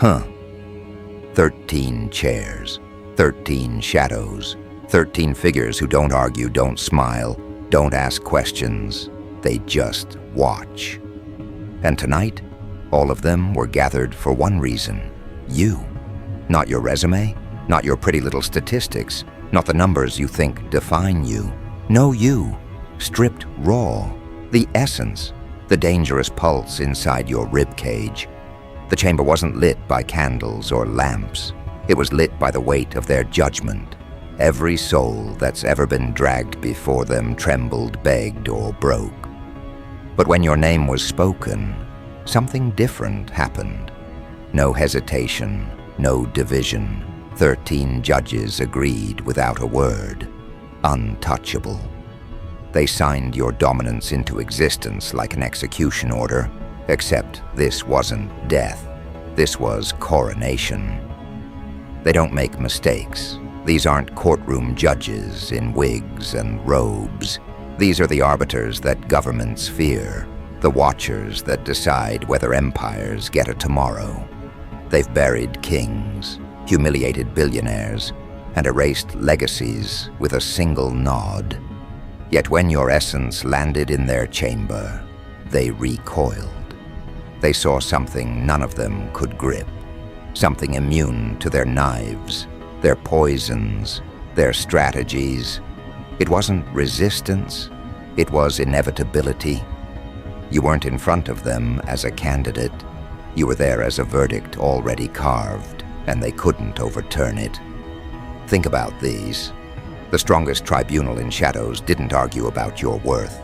Huh. 13 chairs, 13 shadows, 13 figures who don't argue, don't smile, don't ask questions. They just watch. And tonight, all of them were gathered for one reason. You. Not your resume, not your pretty little statistics, not the numbers you think define you. No, you. Stripped raw. The essence. The dangerous pulse inside your rib cage. The chamber wasn't lit by candles or lamps. It was lit by the weight of their judgment. Every soul that's ever been dragged before them trembled, begged, or broke. But when your name was spoken, something different happened. No hesitation, no division. 13 judges agreed without a word. Untouchable. They signed your dominance into existence like an execution order, except this wasn't death. This was coronation. They don't make mistakes. These aren't courtroom judges in wigs and robes. These are the arbiters that governments fear, the watchers that decide whether empires get a tomorrow. They've buried kings, humiliated billionaires, and erased legacies with a single nod. Yet when your essence landed in their chamber, they recoiled. They saw something none of them could grip, something immune to their knives, their poisons, their strategies. It wasn't resistance, it was inevitability. You weren't in front of them as a candidate. You were there as a verdict already carved, and they couldn't overturn it. Think about these. The strongest tribunal in Shadows didn't argue about your worth.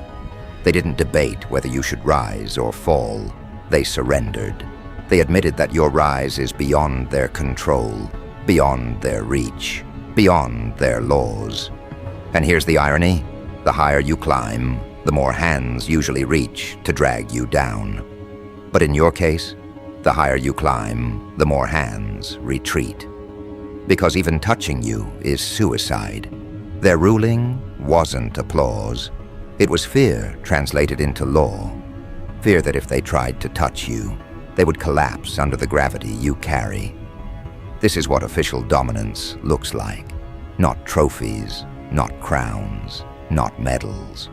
They didn't debate whether you should rise or fall. They surrendered. They admitted that your rise is beyond their control, beyond their reach, beyond their laws. And here's the irony. The higher you climb, the more hands usually reach to drag you down. But in your case, the higher you climb, the more hands retreat. Because even touching you is suicide. Their ruling wasn't applause. It was fear translated into law. Fear that if they tried to touch you, they would collapse under the gravity you carry. This is what official dominance looks like. Not trophies, not crowns, not medals.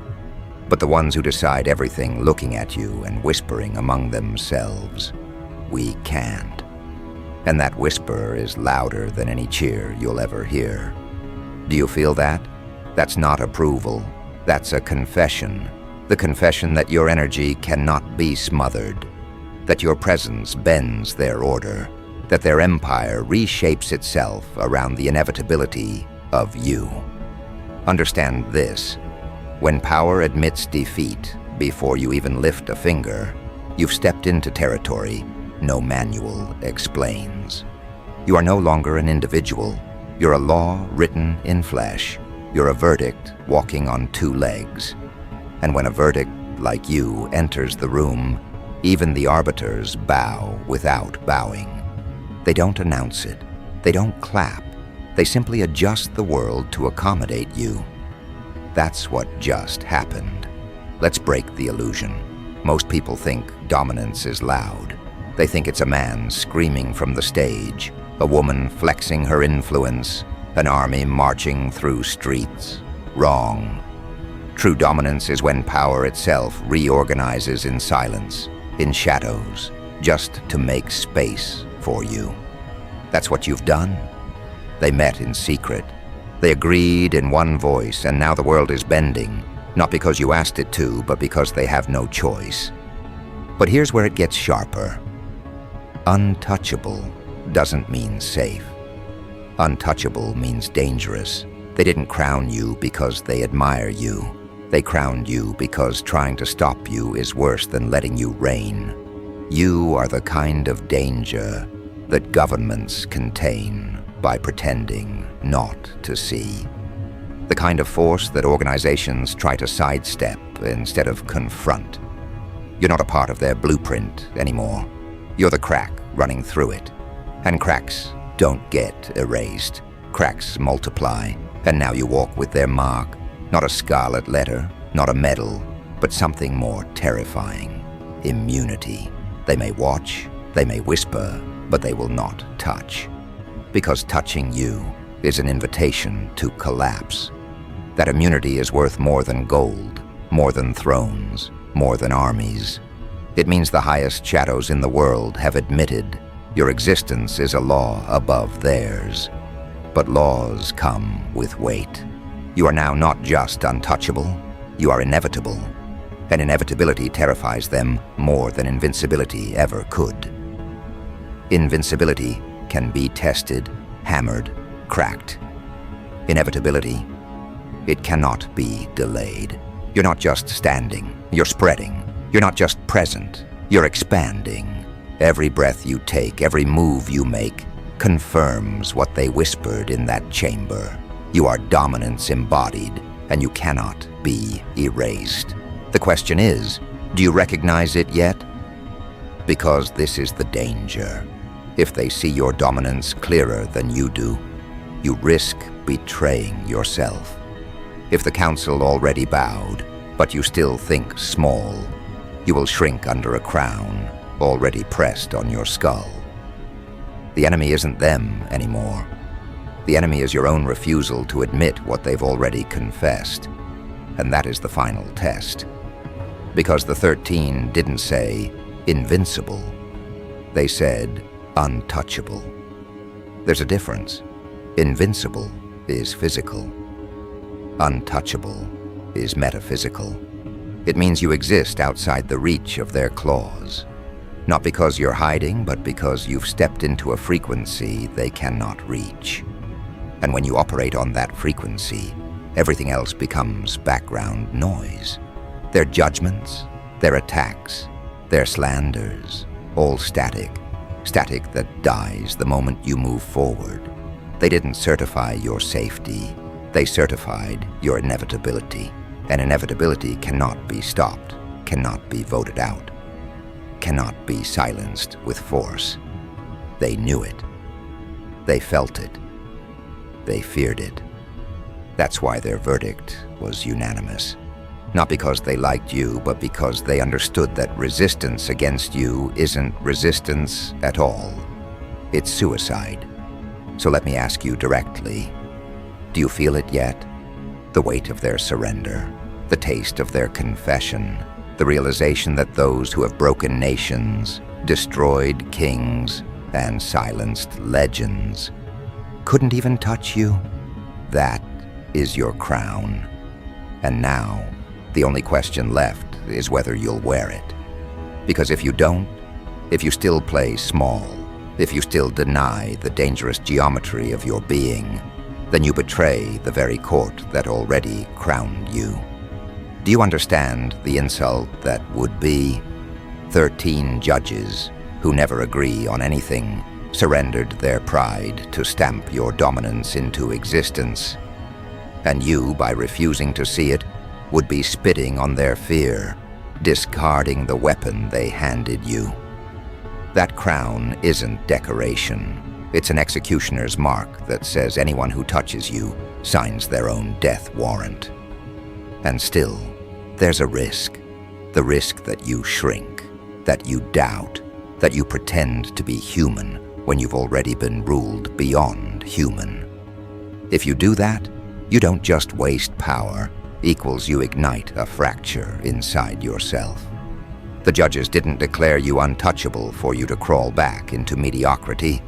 But the ones who decide everything looking at you and whispering among themselves, "We can't." And that whisper is louder than any cheer you'll ever hear. Do you feel that? That's not approval. That's a confession. The confession that your energy cannot be smothered, that your presence bends their order, that their empire reshapes itself around the inevitability of you. Understand this. When power admits defeat before you even lift a finger, you've stepped into territory no manual explains. You are no longer an individual. You're a law written in flesh. You're a verdict walking on two legs. And when a verdict like you enters the room, even the arbiters bow without bowing. They don't announce it. They don't clap. They simply adjust the world to accommodate you. That's what just happened. Let's break the illusion. Most people think dominance is loud. They think it's a man screaming from the stage, a woman flexing her influence, an army marching through streets. Wrong. True dominance is when power itself reorganizes in silence, in shadows, just to make space for you. That's what you've done. They met in secret. They agreed in one voice, and now the world is bending, not because you asked it to, but because they have no choice. But here's where it gets sharper. Untouchable doesn't mean safe. Untouchable means dangerous. They didn't crown you because they admire you. They crowned you because trying to stop you is worse than letting you reign. You are the kind of danger that governments contain by pretending not to see. The kind of force that organizations try to sidestep instead of confront. You're not a part of their blueprint anymore. You're the crack running through it. And cracks don't get erased. Cracks multiply, and now you walk with their mark. Not a scarlet letter, not a medal, but something more terrifying. Immunity. They may watch, they may whisper, but they will not touch. Because touching you is an invitation to collapse. That immunity is worth more than gold, more than thrones, more than armies. It means the highest shadows in the world have admitted your existence is a law above theirs. But laws come with weight. You are now not just untouchable, you are inevitable. And inevitability terrifies them more than invincibility ever could. Invincibility can be tested, hammered, cracked. Inevitability, it cannot be delayed. You're not just standing, you're spreading. You're not just present, you're expanding. Every breath you take, every move you make, confirms what they whispered in that chamber. You are dominance embodied, and you cannot be erased. The question is, do you recognize it yet? Because this is the danger. If they see your dominance clearer than you do, you risk betraying yourself. If the council already bowed, but you still think small, you will shrink under a crown already pressed on your skull. The enemy isn't them anymore. The enemy is your own refusal to admit what they've already confessed. And that is the final test. Because the 13 didn't say invincible. They said untouchable. There's a difference. Invincible is physical. Untouchable is metaphysical. It means you exist outside the reach of their claws. Not because you're hiding, but because you've stepped into a frequency they cannot reach. And when you operate on that frequency, everything else becomes background noise. Their judgments, their attacks, their slanders, all static. Static that dies the moment you move forward. They didn't certify your safety. They certified your inevitability. And inevitability cannot be stopped, cannot be voted out, cannot be silenced with force. They knew it. They felt it. They feared it. That's why their verdict was unanimous. Not because they liked you, but because they understood that resistance against you isn't resistance at all. It's suicide. So let me ask you directly, do you feel it yet? The weight of their surrender, the taste of their confession, the realization that those who have broken nations, destroyed kings, and silenced legends couldn't even touch you? That is your crown. And now, the only question left is whether you'll wear it. Because if you don't, if you still play small, if you still deny the dangerous geometry of your being, then you betray the very court that already crowned you. Do you understand the insult that would be? 13 judges who never agree on anything surrendered their pride to stamp your dominance into existence. And you, by refusing to see it, would be spitting on their fear, discarding the weapon they handed you. That crown isn't decoration. It's an executioner's mark that says anyone who touches you signs their own death warrant. And still, there's a risk. The risk that you shrink, that you doubt, that you pretend to be human when you've already been ruled beyond human. If you do that, you don't just waste power, equals you ignite a fracture inside yourself. The judges didn't declare you untouchable for you to crawl back into mediocrity.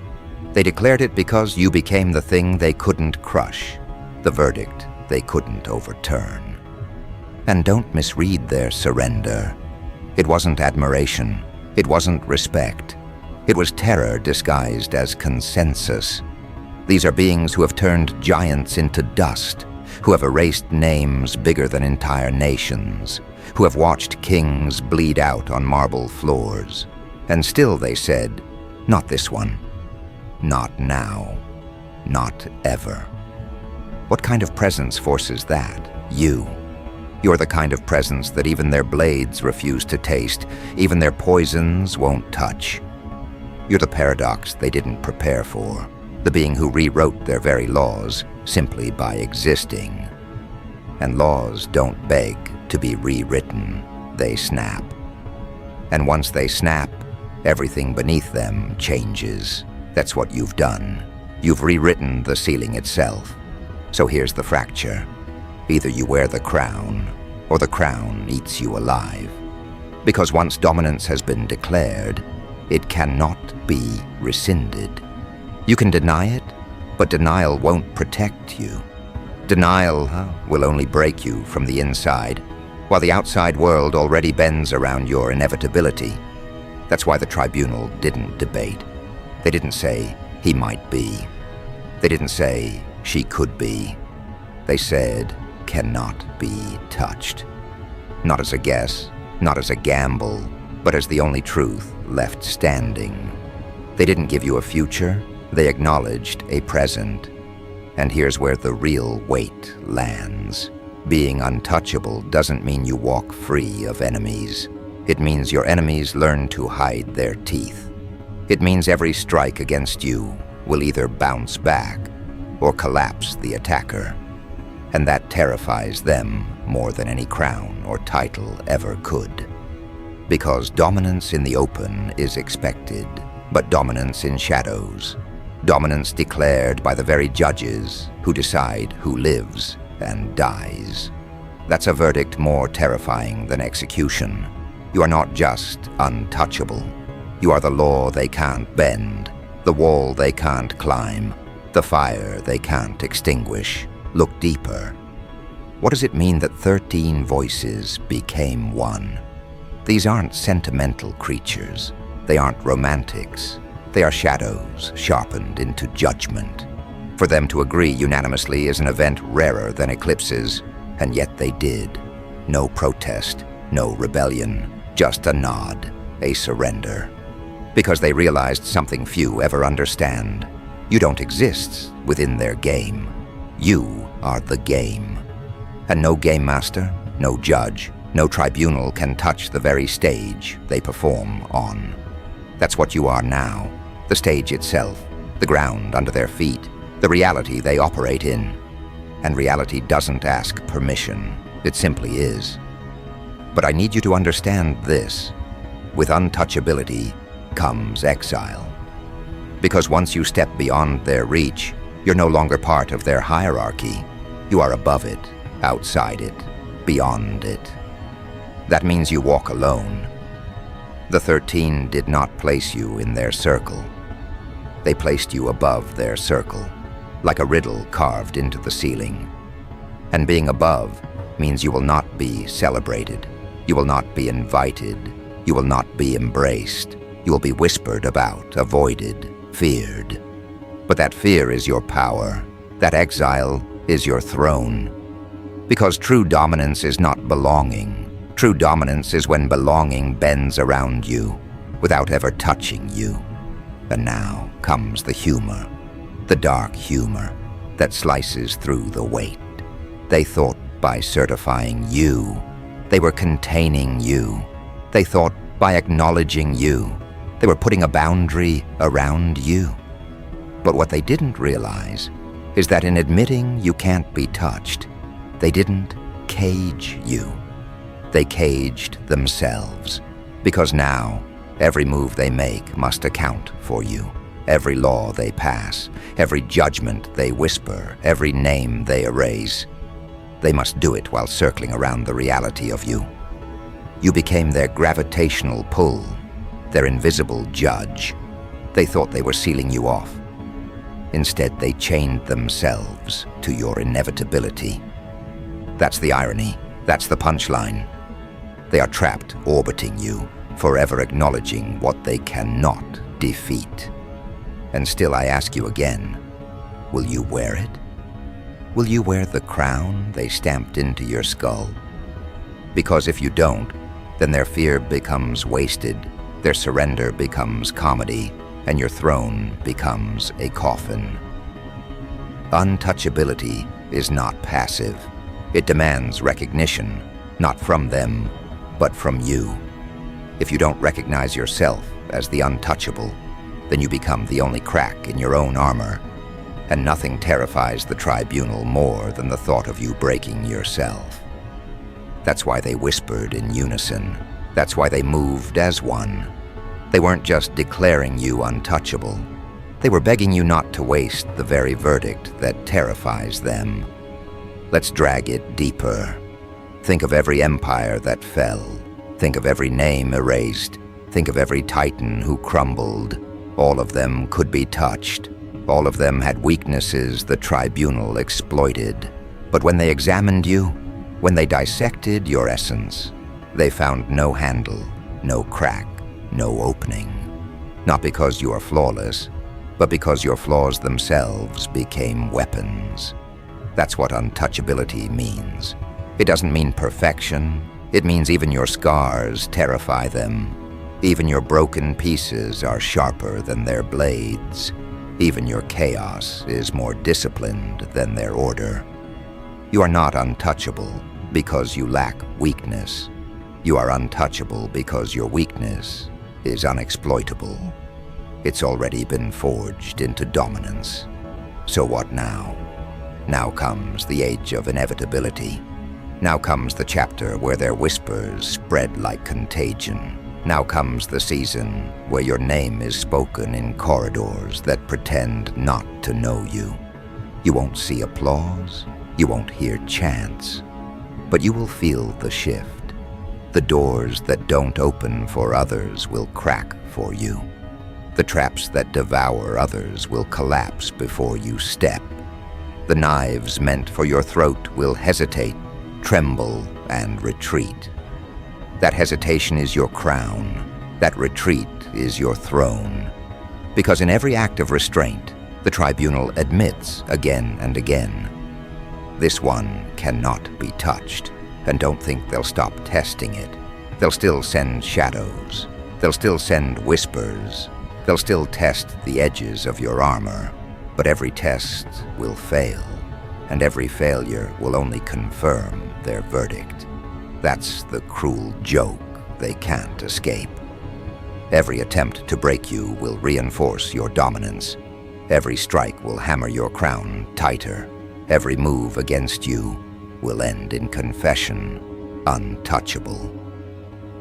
They declared it because you became the thing they couldn't crush, the verdict they couldn't overturn. And don't misread their surrender. It wasn't admiration. It wasn't respect. It was terror disguised as consensus. These are beings who have turned giants into dust, who have erased names bigger than entire nations, who have watched kings bleed out on marble floors. And still they said, not this one. Not now. Not ever. What kind of presence forces that? You. You're the kind of presence that even their blades refuse to taste, even their poisons won't touch. You're the paradox they didn't prepare for, the being who rewrote their very laws simply by existing. And laws don't beg to be rewritten, they snap. And once they snap, Everything beneath them changes. That's what you've done. You've rewritten the ceiling itself. So here's the fracture. Either you wear the crown, or the crown eats you alive. Because once dominance has been declared, it cannot be rescinded. You can deny it, but denial won't protect you. Denial will only break you from the inside, while the outside world already bends around your inevitability. That's why the tribunal didn't debate. They didn't say, he might be. They didn't say, she could be. They said, cannot be touched. Not as a guess, not as a gamble, but as the only truth left standing. They didn't give you a future, they acknowledged a present. And here's where the real weight lands. Being untouchable doesn't mean you walk free of enemies. It means your enemies learn to hide their teeth. It means every strike against you will either bounce back or collapse the attacker. And that terrifies them more than any crown or title ever could. Because dominance in the open is expected, but dominance in shadows, dominance declared by the very judges who decide who lives and dies. That's a verdict more terrifying than execution. You are not just untouchable. You are the law they can't bend, the wall they can't climb, the fire they can't extinguish. Look deeper. What does it mean that 13 voices became one? These aren't sentimental creatures. They aren't romantics. They are shadows sharpened into judgment. For them to agree unanimously is an event rarer than eclipses, and yet they did. No protest, no rebellion, just a nod, a surrender. Because they realized something few ever understand. You don't exist within their game. You are the game. And no game master, no judge, no tribunal can touch the very stage they perform on. That's what you are now. The stage itself, the ground under their feet, the reality they operate in. And reality doesn't ask permission. It simply is. But I need you to understand this. With untouchability comes exile. Because once you step beyond their reach, you're no longer part of their hierarchy. You are above it, outside it, beyond it. That means you walk alone. The 13 did not place you in their circle. They placed you above their circle, like a riddle carved into the ceiling. And being above means you will not be celebrated. You will not be invited. You will not be embraced. You will be whispered about, avoided, feared. But that fear is your power. That exile is your throne. Because true dominance is not belonging. True dominance is when belonging bends around you without ever touching you. And now comes the humor, the dark humor that slices through the weight. They thought by certifying you, they were containing you. They thought by acknowledging you, they were putting a boundary around you. But what they didn't realize is that in admitting you can't be touched, they didn't cage you. They caged themselves. Because now, every move they make must account for you. Every law they pass, every judgment they whisper, every name they erase, they must do it while circling around the reality of you. You became their gravitational pull, their invisible judge. They thought they were sealing you off. Instead, they chained themselves to your inevitability. That's the irony. That's the punchline. They are trapped orbiting you, forever acknowledging what they cannot defeat. And still I ask you again, will you wear it? Will you wear the crown they stamped into your skull? Because if you don't, then their fear becomes wasted, their surrender becomes comedy, and your throne becomes a coffin. Untouchability is not passive. It demands recognition, not from them, but from you. If you don't recognize yourself as the untouchable, then you become the only crack in your own armor, and nothing terrifies the tribunal more than the thought of you breaking yourself. That's why they whispered in unison. That's why they moved as one. They weren't just declaring you untouchable. They were begging you not to waste the very verdict that terrifies them. Let's drag it deeper. Think of every empire that fell. Think of every name erased. Think of every titan who crumbled. All of them could be touched. All of them had weaknesses the tribunal exploited. But when they examined you, when they dissected your essence, they found no handle, no crack, no opening. Not because you are flawless, but because your flaws themselves became weapons. That's what untouchability means. It doesn't mean perfection. It means even your scars terrify them. Even your broken pieces are sharper than their blades. Even your chaos is more disciplined than their order. You are not untouchable because you lack weakness. You are untouchable because your weakness is unexploitable. It's already been forged into dominance. So what now? Now comes the age of inevitability. Now comes the chapter where their whispers spread like contagion. Now comes the season where your name is spoken in corridors that pretend not to know you. You won't see applause, you won't hear chants, but you will feel the shift. The doors that don't open for others will crack for you. The traps that devour others will collapse before you step. The knives meant for your throat will hesitate, tremble, and retreat. That hesitation is your crown. That retreat is your throne. Because in every act of restraint, the tribunal admits again and again, this one cannot be touched. And don't think they'll stop testing it. They'll still send shadows. They'll still send whispers. They'll still test the edges of your armor. But every test will fail, and every failure will only confirm their verdict. That's the cruel joke they can't escape. Every attempt to break you will reinforce your dominance. Every strike will hammer your crown tighter. Every move against you will end in confession, untouchable.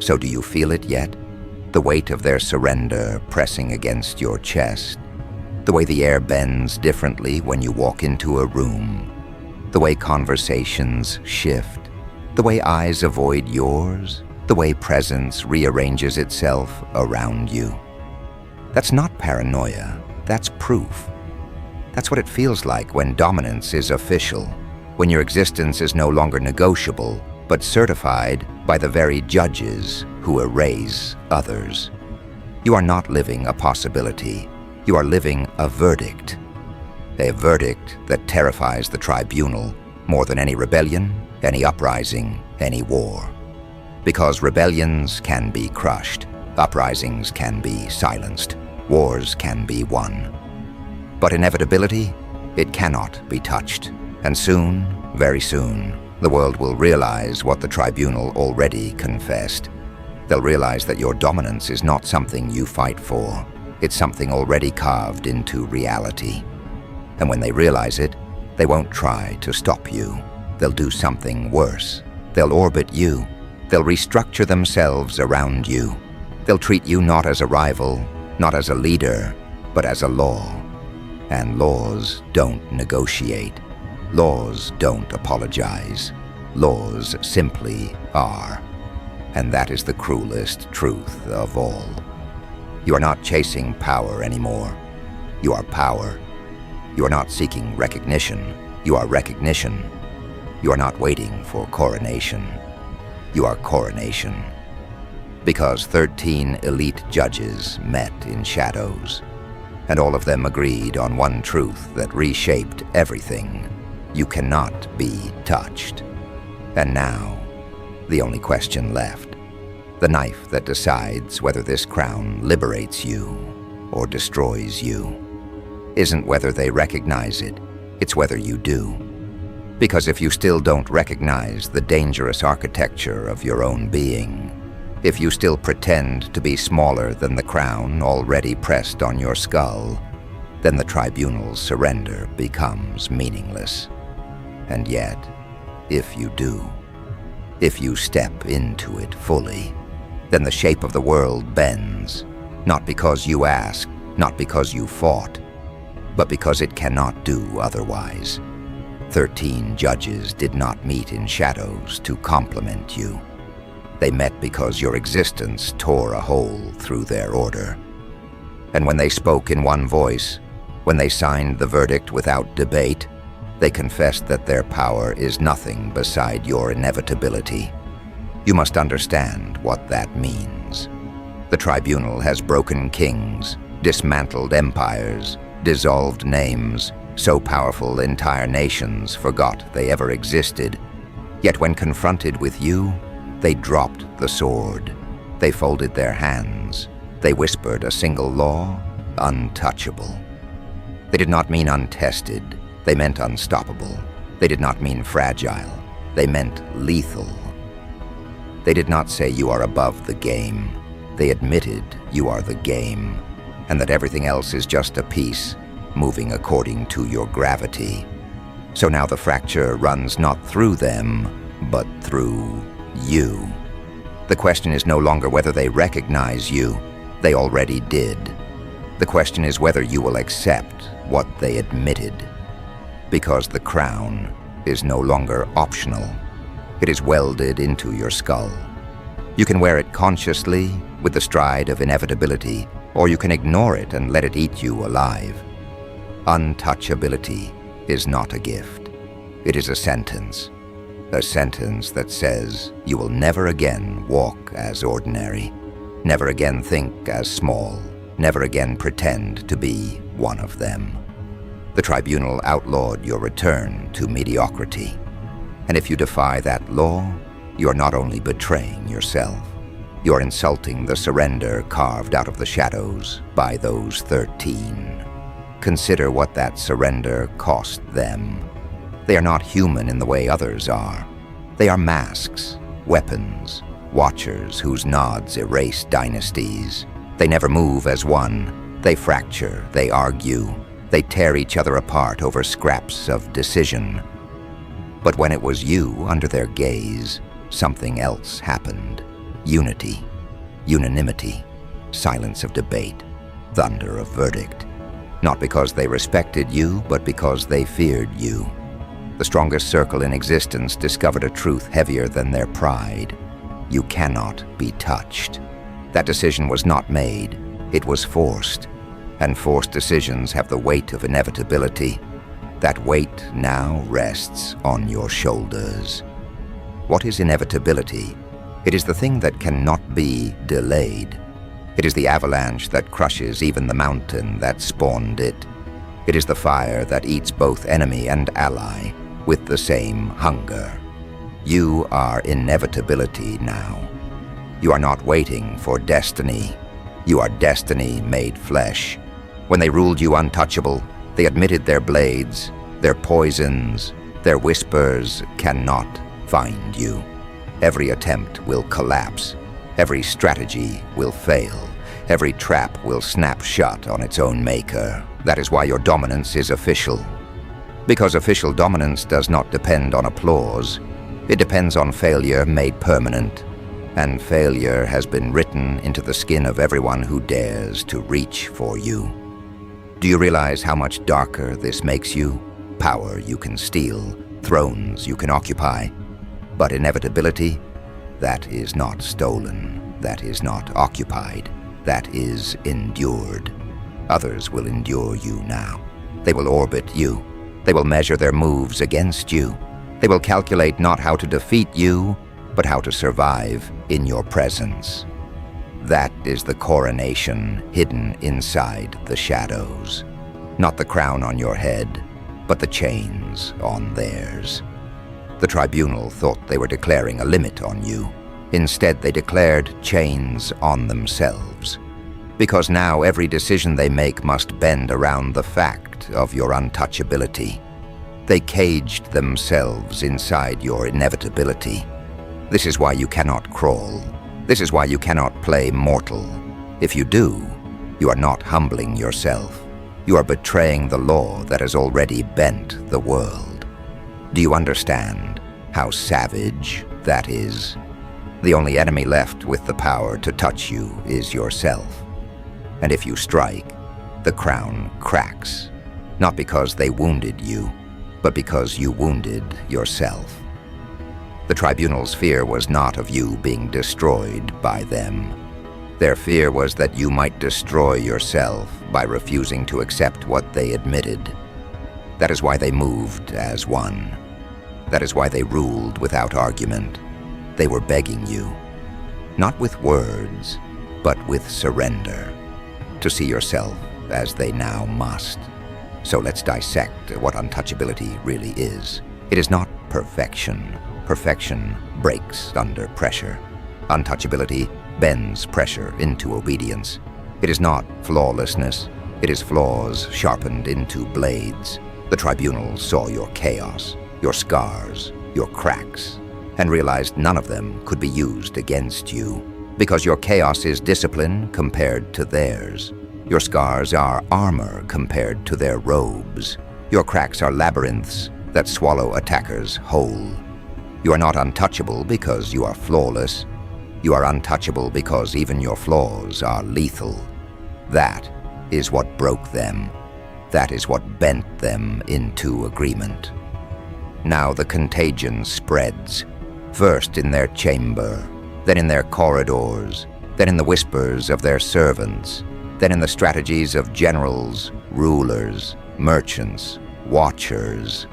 So do you feel it yet? The weight of their surrender pressing against your chest. The way the air bends differently when you walk into a room. The way conversations shift. The way eyes avoid yours, the way presence rearranges itself around you. That's not paranoia, that's proof. That's what it feels like when dominance is official, when your existence is no longer negotiable, but certified by the very judges who erase others. You are not living a possibility, you are living a verdict. A verdict that terrifies the tribunal more than any rebellion, any uprising, any war. Because rebellions can be crushed, uprisings can be silenced, wars can be won. But inevitability, it cannot be touched. And soon, very soon, the world will realize what the tribunal already confessed. They'll realize that your dominance is not something you fight for. It's something already carved into reality. And when they realize it, they won't try to stop you. They'll do something worse. They'll orbit you. They'll restructure themselves around you. They'll treat you not as a rival, not as a leader, but as a law. And laws don't negotiate. Laws don't apologize. Laws simply are. And that is the cruelest truth of all. You are not chasing power anymore. You are power. You are not seeking recognition. You are recognition. You are not waiting for coronation. You are coronation. Because 13 elite judges met in shadows, and all of them agreed on one truth that reshaped everything. You cannot be touched. And now, the only question left, the knife that decides whether this crown liberates you or destroys you, isn't whether they recognize it, it's whether you do. Because if you still don't recognize the dangerous architecture of your own being, if you still pretend to be smaller than the crown already pressed on your skull, then the tribunal's surrender becomes meaningless. And yet, if you do, if you step into it fully, then the shape of the world bends, Not because you asked, not because you fought, but because it cannot do otherwise. 13 judges did not meet in shadows to compliment you. They met because your existence tore a hole through their order. And when they spoke in one voice, when they signed the verdict without debate, they confessed that their power is nothing beside your inevitability. You must understand what that means. The tribunal has broken kings, dismantled empires, dissolved names, so powerful entire nations forgot they ever existed. Yet when confronted with you, they dropped the sword. They folded their hands. They whispered a single law, untouchable. They did not mean untested. They meant unstoppable. They did not mean fragile. They meant lethal. They did not say you are above the game. They admitted you are the game, and that everything else is just a piece, moving according to your gravity. So now the fracture runs not through them, but through you. The question is no longer whether they recognize you. They already did. The question is whether you will accept what they admitted. Because the crown is no longer optional. It is welded into your skull. You can wear it consciously, with the stride of inevitability, or you can ignore it and let it eat you alive. Untouchability is not a gift. It is a sentence that says you will never again walk as ordinary, never again think as small, never again pretend to be one of them. The tribunal outlawed your return to mediocrity. And if you defy that law, you are not only betraying yourself, you are insulting the surrender carved out of the shadows by those 13. Consider what that surrender cost them. They are not human in the way others are. They are masks, weapons, watchers whose nods erase dynasties. They never move as one. They fracture, they argue, they tear each other apart over scraps of decision. But when it was you under their gaze, something else happened. Unity, unanimity, silence of debate, thunder of verdict. Not because they respected you, but because they feared you. The strongest circle in existence discovered a truth heavier than their pride. You cannot be touched. That decision was not made, it was forced. And forced decisions have the weight of inevitability. That weight now rests on your shoulders. What is inevitability? It is the thing that cannot be delayed. It is the avalanche that crushes even the mountain that spawned it. It is the fire that eats both enemy and ally with the same hunger. You are inevitability now. You are not waiting for destiny. You are destiny made flesh. When they ruled you untouchable, they admitted their blades, their poisons, their whispers cannot find you. Every attempt will collapse. Every strategy will fail. Every trap will snap shut on its own maker. That is why your dominance is official. Because official dominance does not depend on applause. It depends on failure made permanent. And failure has been written into the skin of everyone who dares to reach for you. Do you realize how much darker this makes you? Power you can steal, thrones you can occupy. But inevitability, that is not stolen, that is not occupied, that is endured. Others will endure you now. They will orbit you. They will measure their moves against you. They will calculate not how to defeat you, but how to survive in your presence. That is the coronation hidden inside the shadows. Not the crown on your head, but the chains on theirs. The tribunal thought they were declaring a limit on you. Instead, they declared chains on themselves. Because now every decision they make must bend around the fact of your untouchability. They caged themselves inside your inevitability. This is why you cannot crawl. This is why you cannot play mortal. If you do, you are not humbling yourself. You are betraying the law that has already bent the world. Do you understand how savage that is? The only enemy left with the power to touch you is yourself. And if you strike, the crown cracks, not because they wounded you, but because you wounded yourself. The tribunal's fear was not of you being destroyed by them. Their fear was that you might destroy yourself by refusing to accept what they admitted. That is why they moved as one. That is why they ruled without argument. They were begging you, not with words, but with surrender, to see yourself as they now must. So let's dissect what untouchability really is. It is not perfection. Perfection breaks under pressure. Untouchability bends pressure into obedience. It is not flawlessness. It is flaws sharpened into blades. The tribunal saw your chaos, your scars, your cracks, and realized none of them could be used against you, because your chaos is discipline compared to theirs. Your scars are armor compared to their robes. Your cracks are labyrinths that swallow attackers whole. You are not untouchable because you are flawless. You are untouchable because even your flaws are lethal. That is what broke them. That is what bent them into agreement. Now the contagion spreads, first in their chamber, then in their corridors, then in the whispers of their servants, then in the strategies of generals, rulers, merchants, watchers.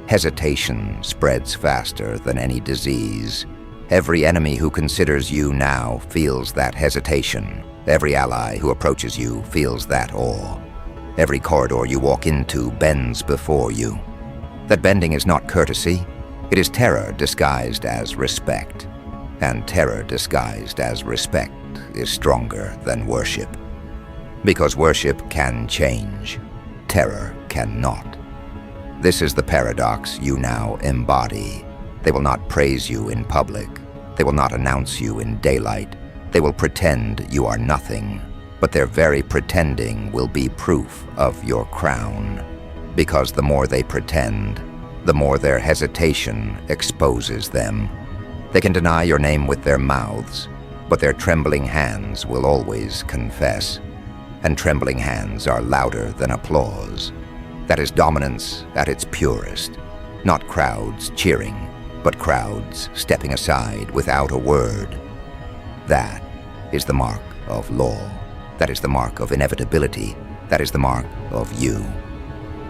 Hesitation spreads faster than any disease. Every enemy who considers you now feels that hesitation. Every ally who approaches you feels that awe. Every corridor you walk into bends before you. That bending is not courtesy. It is terror disguised as respect. And terror disguised as respect is stronger than worship. Because worship can change, terror cannot. This is the paradox you now embody. They will not praise you in public. They will not announce you in daylight. They will pretend you are nothing, but their very pretending will be proof of your crown. Because the more they pretend, the more their hesitation exposes them. They can deny your name with their mouths, but their trembling hands will always confess. And trembling hands are louder than applause. That is dominance at its purest. Not crowds cheering, but crowds stepping aside without a word. That is the mark of law. That is the mark of inevitability. That is the mark of you.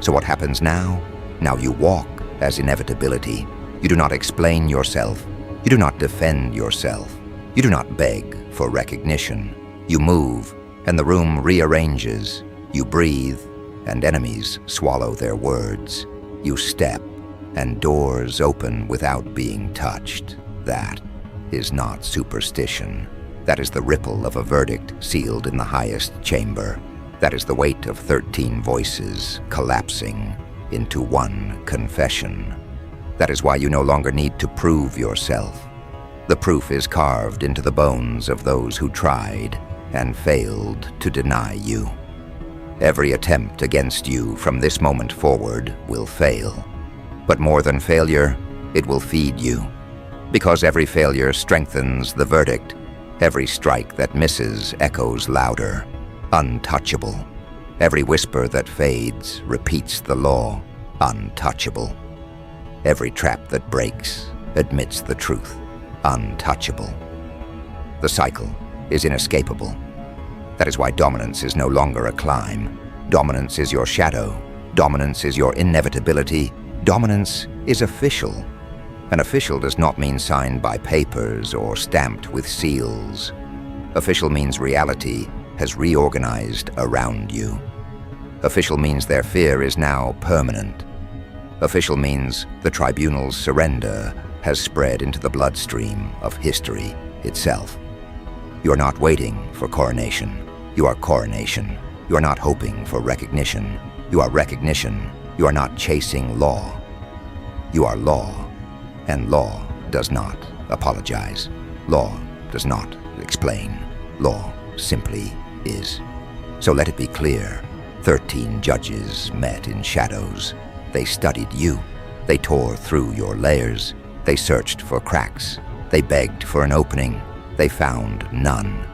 So what happens now? Now you walk as inevitability. You do not explain yourself. You do not defend yourself. You do not beg for recognition. You move, and the room rearranges. You breathe, and enemies swallow their words. You step, and doors open without being touched. That is not superstition. That is the ripple of a verdict sealed in the highest chamber. That is the weight of 13 voices collapsing into one confession. That is why you no longer need to prove yourself. The proof is carved into the bones of those who tried and failed to deny you. Every attempt against you from this moment forward will fail. But more than failure, it will feed you. Because every failure strengthens the verdict. Every strike that misses echoes louder, untouchable. Every whisper that fades repeats the law, untouchable. Every trap that breaks admits the truth, untouchable. The cycle is inescapable. That is why dominance is no longer a climb. Dominance is your shadow. Dominance is your inevitability. Dominance is official. An official does not mean signed by papers or stamped with seals. Official means reality has reorganized around you. Official means their fear is now permanent. Official means the tribunal's surrender has spread into the bloodstream of history itself. You are not waiting for coronation. You are coronation. You are not hoping for recognition. You are recognition. You are not chasing law. You are law, and law does not apologize. Law does not explain. Law simply is. So let it be clear. 13 judges met in shadows. They studied you. They tore through your layers. They searched for cracks. They begged for an opening. They found none.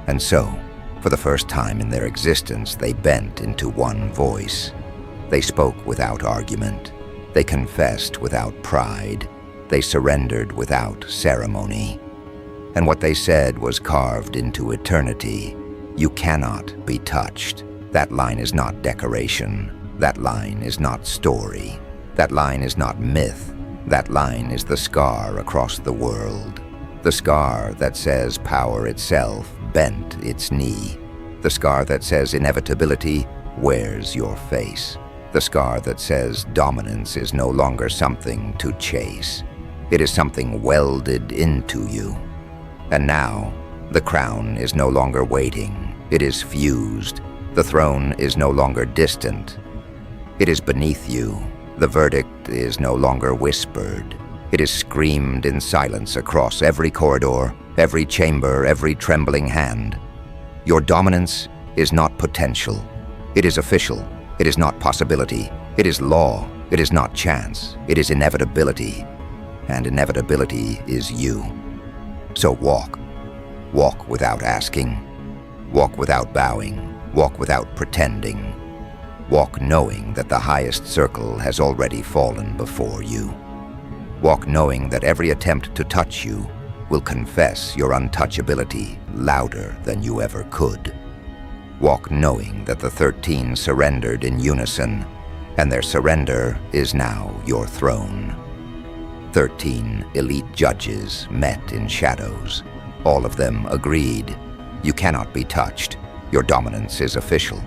And so, For the first time in their existence, they bent into one voice. They spoke without argument. They confessed without pride. They surrendered without ceremony. And what they said was carved into eternity. You cannot be touched. That line is not decoration. That line is not story. That line is not myth. That line is the scar across the world. The scar that says power itself bent its knee. The scar that says inevitability wears your face. The scar that says dominance is no longer something to chase. It is something welded into you. And now, the crown is no longer waiting. It is fused. The throne is no longer distant. It is beneath you. The verdict is no longer whispered. It is screamed in silence across every corridor, every chamber, every trembling hand. Your dominance is not potential. It is official. It is not possibility. It is law. It is not chance. It is inevitability. And inevitability is you. So walk. Walk without asking. Walk without bowing. Walk without pretending. Walk knowing that the highest circle has already fallen before you. Walk knowing that every attempt to touch you will confess your untouchability louder than you ever could. Walk knowing that the 13 surrendered in unison, and their surrender is now your throne. 13 elite judges met in shadows. All of them agreed. You cannot be touched. Your dominance is official.